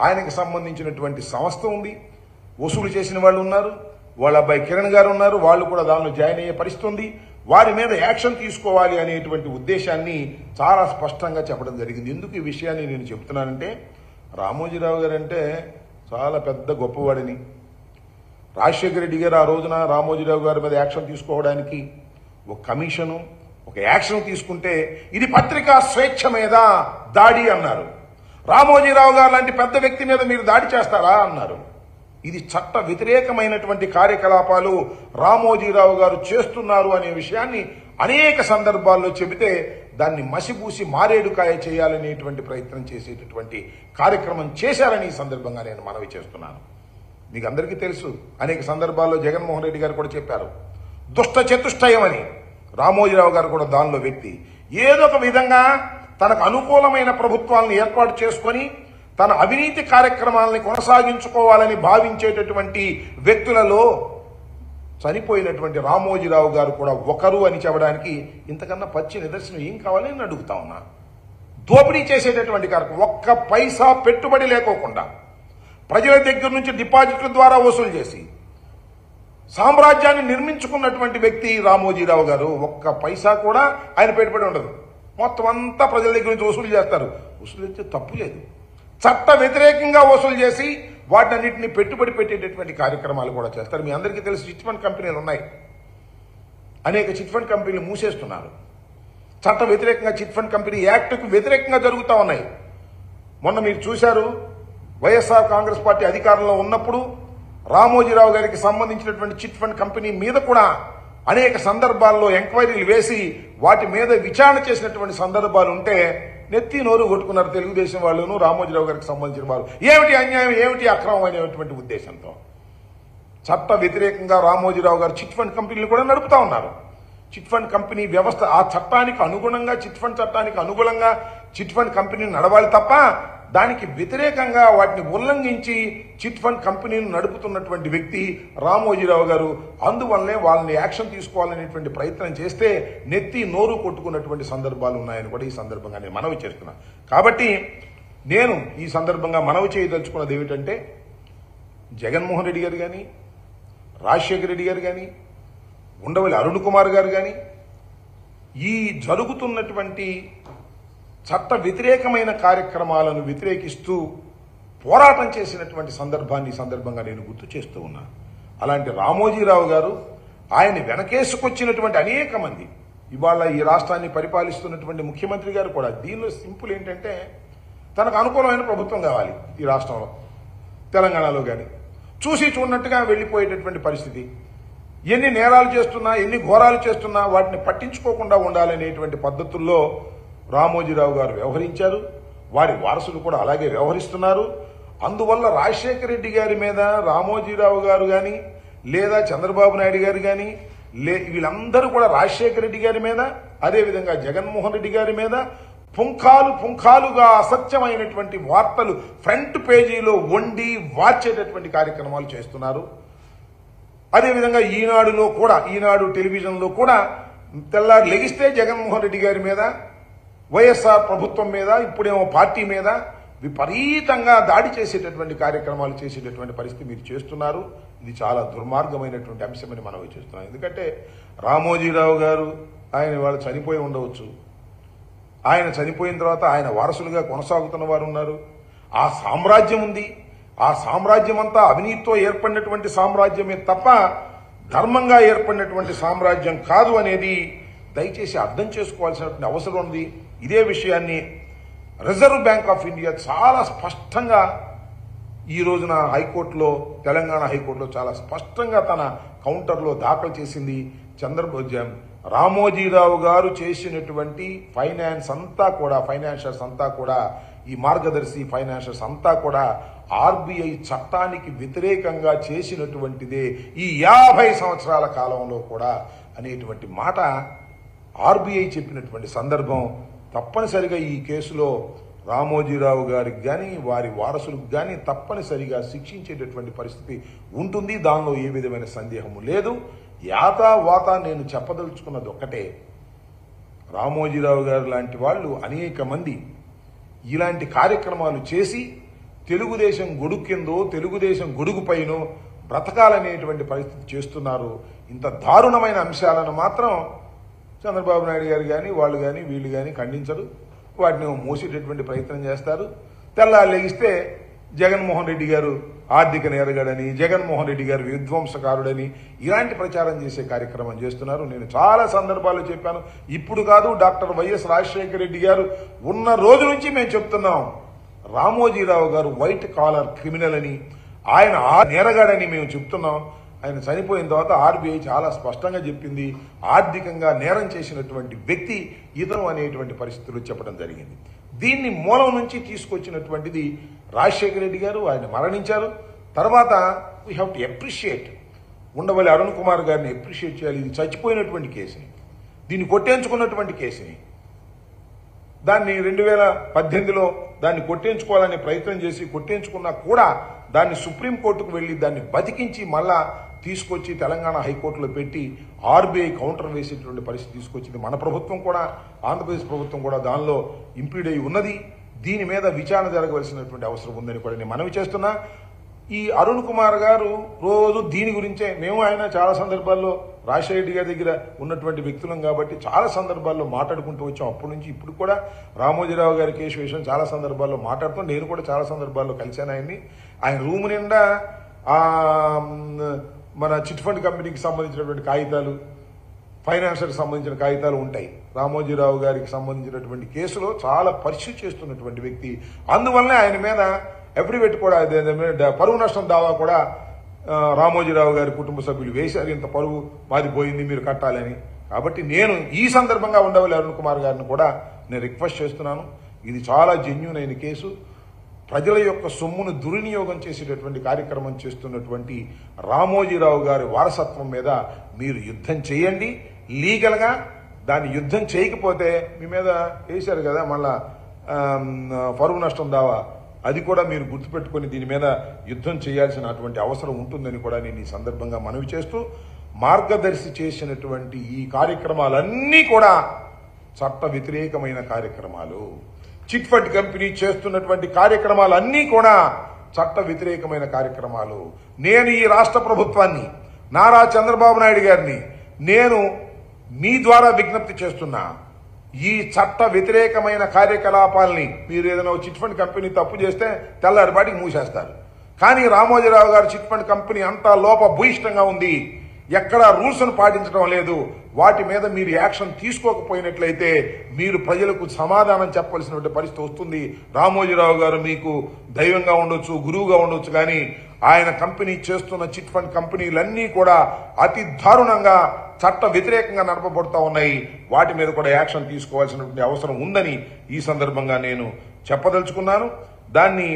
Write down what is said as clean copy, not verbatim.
ఆయనకు సంబంధించినటువంటి సంస్థ ఉంది, వసూలు చేసిన వాళ్ళు ఉన్నారు, వాళ్ళ అబ్బాయి కిరణ్ గారు ఉన్నారు, వాళ్ళు కూడా దానిలో జాయిన్ అయ్యే పరిస్థితి ఉంది. వారి మీద యాక్షన్ తీసుకోవాలి అనేటువంటి ఉద్దేశాన్ని చాలా స్పష్టంగా చెప్పడం జరిగింది. ఎందుకు ఈ విషయాన్ని నేను చెప్తున్నానంటే, రామోజీరావు గారు అంటే చాలా పెద్ద గొప్పవాడిని. రాజశేఖర రెడ్డి గారు ఆ రోజున రామోజీరావు గారి మీద యాక్షన్ తీసుకోవడానికి ఒక కమిషను, ఒక యాక్షన్ తీసుకుంటే ఇది పత్రికా స్వేచ్ఛ మీద దాడి అన్నారు. రామోజీరావు గారు లాంటి పెద్ద వ్యక్తి మీద మీరు దాడి చేస్తారా అన్నారు. ఇది చట్ట వ్యతిరేకమైనటువంటి కార్యకలాపాలు రామోజీరావు గారు చేస్తున్నారు అనే విషయాన్ని అనేక సందర్భాల్లో చెబితే దాన్ని మసిబూసి మారేడుకాయ చేయాలనేటువంటి ప్రయత్నం చేసేటటువంటి కార్యక్రమం చేశారని ఈ సందర్భంగా నేను మనవి చేస్తున్నాను. మీకు అందరికీ తెలుసు, అనేక సందర్భాల్లో జగన్మోహన్ రెడ్డి గారు కూడా చెప్పారు, దుష్ట చతుష్టయం అని. రామోజీరావు గారు కూడా దానిలో వ్యక్తి. ఏదో ఒక విధంగా తనకు అనుకూలమైన ప్రభుత్వాలను ఏర్పాటు చేసుకొని తన అవినీతి కార్యక్రమాలని కొనసాగించుకోవాలని భావించేటటువంటి వ్యక్తులలో చనిపోయినటువంటి రామోజీరావు గారు కూడా ఒకరు అని చెప్పడానికి ఇంతకన్నా పచ్చి నిదర్శనం ఏం కావాలని నేను అడుగుతా ఉన్నా. దోపిడీ చేసేటటువంటి కార్యక్రమం, ఒక్క పైసా పెట్టుబడి లేకోకుండా ప్రజల దగ్గర నుంచి డిపాజిట్ల ద్వారా వసూలు చేసి సామ్రాజ్యాన్ని నిర్మించుకున్నటువంటి వ్యక్తి రామోజీరావు గారు. ఒక్క పైసా కూడా ఆయన పెట్టుబడి ఉండదు, మొత్తం అంతా ప్రజల దగ్గర నుంచి వసూలు చేస్తారు. వసూలు చేస్తే తప్పు లేదు, చట్ట వ్యతిరేకంగా వసూలు చేసి వాటిని అన్నింటినీ పెట్టుబడి పెట్టేటటువంటి కార్యక్రమాలు కూడా చేస్తారు. మీ అందరికీ తెలుసు, చిట్ ఫండ్ కంపెనీలు ఉన్నాయి, అనేక చిట్ ఫండ్ కంపెనీలు మూసేస్తున్నారు. చట్ట వ్యతిరేకంగా చిట్ ఫండ్ కంపెనీ యాక్ట్కు వ్యతిరేకంగా జరుగుతూ ఉన్నాయి. మొన్న మీరు చూశారు, వైఎస్ఆర్ కాంగ్రెస్ పార్టీ అధికారంలో ఉన్నప్పుడు రామోజీరావు గారికి సంబంధించినటువంటి చిట్ ఫండ్ కంపెనీ మీద కూడా అనేక సందర్భాల్లో ఎంక్వైరీలు వేసి వాటి మీద విచారణ చేసినటువంటి సందర్భాలు ఉంటే నెత్తి నోరు కొట్టుకున్నారు తెలుగుదేశం వాళ్ళను, రామోజీరావు గారికి సంబంధించిన వారు. ఏమిటి అన్యాయం, ఏమిటి అక్రమం అనేటువంటి ఉద్దేశంతో చట్ట వ్యతిరేకంగా రామోజీరావు గారు చిట్ ఫండ్ కంపెనీలు కూడా నడుపుతా ఉన్నారు. చిట్ ఫండ్ కంపెనీ వ్యవస్థ ఆ చట్టానికి అనుగుణంగా, చిట్ ఫండ్ చట్టానికి అనుగుణంగా చిట్ ఫండ్ కంపెనీని నడవాలి తప్ప దానికి వ్యతిరేకంగా వాటిని ఉల్లంఘించి చిట్ ఫండ్ కంపెనీలు నడుపుతున్నటువంటి వ్యక్తి రామోజీరావు గారు. అందువల్లనే వాళ్ళని యాక్షన్ తీసుకోవాలనేటువంటి ప్రయత్నం చేస్తే నెత్తి నోరు కొట్టుకున్నటువంటి సందర్భాలు ఉన్నాయని కూడా ఈ సందర్భంగా నేను మనవి చేస్తున్నా. కాబట్టి నేను ఈ సందర్భంగా మనవి చేయదలుచుకున్నది ఏమిటంటే, జగన్మోహన్ రెడ్డి గారు కానీ, రాజశేఖర రెడ్డి గారు కానీ, ఉండవల్లి అరుణ్ కుమార్ గారు కానీ ఈ జరుగుతున్నటువంటి చట్ట వ్యతిరేకమైన కార్యక్రమాలను వ్యతిరేకిస్తూ పోరాటం చేసినటువంటి సందర్భాన్ని ఈ సందర్భంగా నేను గుర్తు చేస్తూ ఉన్నా. అలాంటి రామోజీరావు గారు, ఆయన వెనకేసుకొచ్చినటువంటి అనేక మంది, ఇవాళ ఈ రాష్ట్రాన్ని పరిపాలిస్తున్నటువంటి ముఖ్యమంత్రి గారు కూడా దీనిలో సింపుల్ ఏంటంటే, తనకు అనుకూలమైన ప్రభుత్వం కావాలి ఈ రాష్ట్రంలో, తెలంగాణలో కానీ చూసి చూడనట్టుగా వెళ్లిపోయేటటువంటి పరిస్థితి. ఎన్ని నేరాలు చేస్తున్నా, ఎన్ని ఘోరాలు చేస్తున్నా వాటిని పట్టించుకోకుండా ఉండాలనేటువంటి పద్ధతుల్లో రామోజీరావు గారు వ్యవహరించారు. వారి వారసులు కూడా అలాగే వ్యవహరిస్తున్నారు. అందువల్ల రాజశేఖర రెడ్డి గారి మీద రామోజీరావు గారు కానీ, లేదా చంద్రబాబు నాయుడు గారు కానీ, వీళ్ళందరూ కూడా రాజశేఖర రెడ్డి గారి మీద, అదేవిధంగా జగన్మోహన్ రెడ్డి గారి మీద పుంఖాలుగా అసత్యమైనటువంటి వార్తలు ఫ్రంట్ పేజీలో వండి వార్చేటటువంటి కార్యక్రమాలు చేస్తున్నారు. అదేవిధంగా ఈనాడులో కూడా, ఈనాడు టెలివిజన్లో కూడా తెల్లారి లెగిస్తే జగన్మోహన్ రెడ్డి గారి మీద, వైఎస్ఆర్ ప్రభుత్వం మీద, ఇప్పుడేమో పార్టీ మీద విపరీతంగా దాడి చేసేటటువంటి కార్యక్రమాలు చేసేటటువంటి పరిస్థితి మీరు చేస్తున్నారు. ఇది చాలా దుర్మార్గమైనటువంటి అంశమని మనం చేస్తున్నాం. ఎందుకంటే రామోజీరావు గారు ఆయన వాళ్ళు చనిపోయి ఉండవచ్చు, ఆయన చనిపోయిన తర్వాత ఆయన వారసులుగా కొనసాగుతున్న వారు ఉన్నారు. ఆ సామ్రాజ్యం ఉంది, ఆ సామ్రాజ్యం అంతా అవినీతితో ఏర్పడినటువంటి సామ్రాజ్యమే తప్ప ధర్మంగా ఏర్పడినటువంటి సామ్రాజ్యం కాదు అనేది దయచేసి అర్థం చేసుకోవాల్సినటువంటి అవసరం ఉంది. ఇదే విషయాన్ని రిజర్వ్ బ్యాంక్ ఆఫ్ ఇండియా చాలా స్పష్టంగా ఈ రోజున హైకోర్టులో, తెలంగాణ హైకోర్టులో చాలా స్పష్టంగా తన కౌంటర్లో దాఖలు చేసింది. రామోజీరావు గారు చేసినటువంటి ఫైనాన్షియర్స్ అంతా కూడా ఈ మార్గదర్శి ఫైనాన్షియర్స్ అంతా కూడా ఆర్బీఐ చట్టానికి వ్యతిరేకంగా చేసినటువంటిదే ఈ 50 సంవత్సరాల కాలంలో కూడా అనేటువంటి మాట ఆర్బీఐ చెప్పినటువంటి సందర్భం. తప్పనిసరిగా ఈ కేసులో రామోజీరావు గారికి కానీ, వారి వారసులకు కానీ తప్పనిసరిగా శిక్షించేటటువంటి పరిస్థితి ఉంటుంది. దానిలో ఏ విధమైన సందేహము లేదు. యాతావాత నేను చెప్పదలుచుకున్నది ఒక్కటే, రామోజీరావు గారు లాంటి వాళ్ళు అనేక మంది ఇలాంటి కార్యక్రమాలు చేసి తెలుగుదేశం గొడుగు కిందో తెలుగుదేశం గొడుగు పైనో బ్రతకాలనేటువంటి పరిస్థితి చేస్తున్నారు. ఇంత దారుణమైన అంశాలను మాత్రం చంద్రబాబు నాయుడు గారు కానీ వాళ్ళు కానీ వీళ్ళు కానీ ఖండించరు. వాటిని మోసేటటువంటి ప్రయత్నం చేస్తారు. తెల్లారు లెగిస్తే జగన్మోహన్ రెడ్డి గారు ఆర్థిక నేరగాడని, జగన్మోహన్ రెడ్డి గారు విధ్వంసకారుడని ఇలాంటి ప్రచారం చేసే కార్యక్రమం చేస్తున్నారు. నేను చాలా సందర్భాల్లో చెప్పాను. ఇప్పుడు కాదు, డాక్టర్ వైఎస్ రాజశేఖర రెడ్డి గారు ఉన్న రోజు నుంచి మేము చెప్తున్నాం, రామోజీరావు గారు వైట్ కాలర్ క్రిమినల్ అని, ఆయన నేరగాడని మేము చెప్తున్నాం. ఆయన చనిపోయిన తర్వాత ఆర్బీఐ చాలా స్పష్టంగా చెప్పింది, ఆర్థికంగా నేరం చేసినటువంటి వ్యక్తి ఇతను అనేటువంటి పరిస్థితులు చెప్పడం జరిగింది. దీన్ని మూలం నుంచి తీసుకొచ్చినటువంటిది రాజశేఖర రెడ్డి గారు. ఆయన మరణించారు. తర్వాత we have to appreciate, Undavalli Arun Kumar గారిని అప్రిషియేట్ చేయాలి. ఇది చచ్చిపోయినటువంటి కేసుని, దీన్ని కొట్టేంచుకున్నటువంటి కేసుని, దాన్ని 2018లో దాన్ని కొట్టేంచుకోవాలనే ప్రయత్నం చేసి కొట్టేంచుకున్నా కూడా దాన్ని సుప్రీంకోర్టుకు వెళ్లి దాన్ని బతికించి మళ్ళా తీసుకొచ్చి తెలంగాణ హైకోర్టులో పెట్టి ఆర్బీఐ కౌంటర్ వేసేటువంటి పరిస్థితి తీసుకొచ్చింది మన ప్రభుత్వం కూడా. ఆంధ్రప్రదేశ్ ప్రభుత్వం కూడా దానిలో ఇంప్లీడ్ అయి ఉన్నది. దీని మీద విచారణ జరగవలసినటువంటి అవసరం ఉందని కూడా నేను మనవి చేస్తున్నా. ఈ అరుణ్ కుమార్ గారు రోజు దీని గురించే, మేము ఆయన చాలా సందర్భాల్లో రాజశేఖర రెడ్డి గారి దగ్గర ఉన్నటువంటి వ్యక్తులం కాబట్టి చాలా సందర్భాల్లో మాట్లాడుకుంటూ వచ్చాం. అప్పటి నుంచి ఇప్పుడు కూడా రామోజీరావు గారి కేసు విషయం చాలా సందర్భాల్లో మాట్లాడుతూ, నేను కూడా చాలా సందర్భాల్లో కలిశాను ఆయన్ని. ఆయన రూమ్ నిండా మన చిట్ ఫండ్ కంపెనీకి సంబంధించినటువంటి కాగితాలు, ఫైనాన్షియల్కి సంబంధించిన కాగితాలు ఉంటాయి. రామోజీరావు గారికి సంబంధించినటువంటి కేసులో చాలా పరిశీలి చేస్తున్నటువంటి వ్యక్తి. అందువల్లనే ఆయన మీద అఫిడవిట్ కూడా, పరువు నష్టం దావా కూడా రామోజీరావు గారి కుటుంబ సభ్యులు వేశారు. ఇంత పరువు మాది పోయింది, మీరు కట్టాలని. కాబట్టి నేను ఈ సందర్భంగా ఉండవల్లి అరుణ్ కుమార్ గారిని కూడా నేను రిక్వెస్ట్ చేస్తున్నాను. ఇది చాలా జెన్యూన్ అయిన కేసు. ప్రజల యొక్క సొమ్మును దుర్వినియోగం చేసేటటువంటి కార్యక్రమం చేస్తున్నటువంటి రామోజీరావు గారి వారసత్వం మీద మీరు యుద్ధం చేయండి లీగల్గా. దాన్ని యుద్ధం చేయకపోతే మీ మీద వేశారు కదా మళ్ళా పరువు నష్టం దావా, అది కూడా మీరు గుర్తుపెట్టుకుని దీని మీద యుద్ధం చేయాల్సినటువంటి అవసరం ఉంటుందని కూడా నేను ఈ సందర్భంగా మనవి చేస్తూ, మార్గదర్శి చేసినటువంటి ఈ కార్యక్రమాలన్నీ కూడా చట్ట వ్యతిరేకమైన కార్యక్రమాలు. చిట్ ఫండ్ కంపెనీ చేస్తున్నటువంటి కార్యక్రమాలన్నీ కూడా చట్ట వ్యతిరేకమైన కార్యక్రమాలు. నేను ఈ రాష్ట్ర ప్రభుత్వాన్ని, నారా చంద్రబాబు నాయుడు గారిని నేను మీ ద్వారా విజ్ఞప్తి చేస్తున్నా, ఈ చట్ట వ్యతిరేకమైన కార్యకలాపాలని మీరు ఏదైనా చిట్ ఫండ్ కంపెనీ తప్పు చేస్తే తెల్లారిపాటికి మూసేస్తారు. కానీ రామోజీరావు గారు చిట్ ఫండ్ కంపెనీ అంతా లోపభూయిష్టంగా ఉంది, ఎక్కడా రూల్స్ను పాటించడం లేదు. వాటి మీద మీరు యాక్షన్ తీసుకోకపోయినట్లయితే మీరు ప్రజలకు సమాధానం చెప్పవలసినటువంటి పరిస్థితి వస్తుంది. రామోజీరావు గారు మీకు దైవంగా ఉండొచ్చు, గురువుగా ఉండొచ్చు, కానీ ఆయన కంపెనీ చేస్తున్న చిట్ ఫండ్ కంపెనీలన్నీ కూడా అతి దారుణంగా చట్ట వ్యతిరేకంగా నడపబడుతూ ఉన్నాయి. వాటి మీద కూడా యాక్షన్ తీసుకోవాల్సినటువంటి అవసరం ఉందని ఈ సందర్భంగా నేను చెప్పదలుచుకున్నాను. దాన్ని